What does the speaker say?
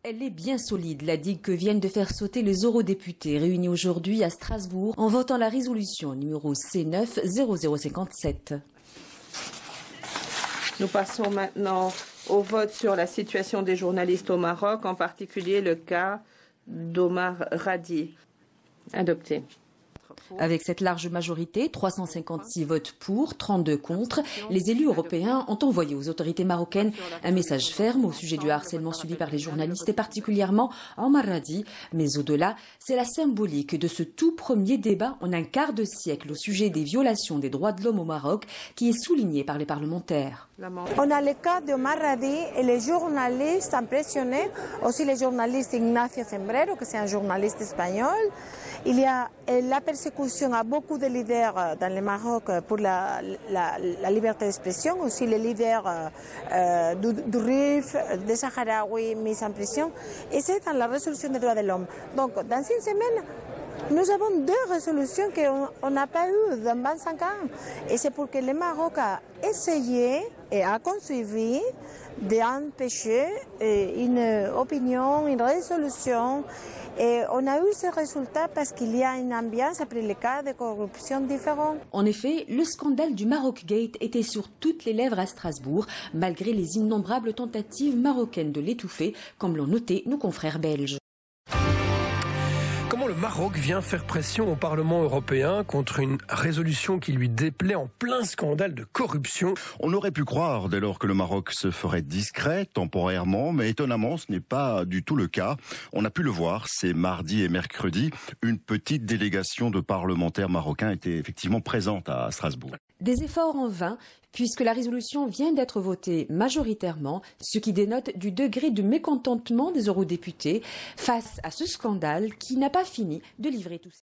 Elle est bien solide, la digue que viennent de faire sauter les eurodéputés réunis aujourd'hui à Strasbourg en votant la résolution numéro C9-0057. Nous passons maintenant au vote sur la situation des journalistes au Maroc, en particulier le cas d'Omar Radi. Adopté. Avec cette large majorité, 356 votes pour, 32 contre, les élus européens ont envoyé aux autorités marocaines un message ferme au sujet du harcèlement subi par les journalistes et particulièrement Omar Radi. Mais au-delà, c'est la symbolique de ce tout premier débat en un quart de siècle au sujet des violations des droits de l'homme au Maroc qui est souligné par les parlementaires. On a le cas d'Omar Radi et les journalistes emprisonnés, aussi le journaliste Ignacio Zembrero, que c'est un journaliste espagnol. Il y a la persécution à beaucoup de leaders dans le Maroc pour la liberté d'expression, aussi les leaders du RIF, des Sahraouis mis en prison. Et c'est dans la résolution des droits de l'homme. Donc, dans une semaine, nous avons deux résolutions qu'on n'a pas eues dans 25 ans. Et c'est pour que le Maroc a essayé et a conçu d'empêcher une opinion, une résolution. Et on a eu ce résultat parce qu'il y a une ambiance après les cas de corruption différents. En effet, le scandale du Maroc Gate était sur toutes les lèvres à Strasbourg, malgré les innombrables tentatives marocaines de l'étouffer, comme l'ont noté nos confrères belges. Comment le Maroc vient faire pression au Parlement européen contre une résolution qui lui déplaît en plein scandale de corruption? On aurait pu croire dès lors que le Maroc se ferait discret temporairement, mais étonnamment ce n'est pas du tout le cas. On a pu le voir, c'est mardi et mercredi, une petite délégation de parlementaires marocains était effectivement présente à Strasbourg. Des efforts en vain, puisque la résolution vient d'être votée majoritairement, ce qui dénote du degré de mécontentement des eurodéputés face à ce scandale qui n'a pas fini de livrer tout ça.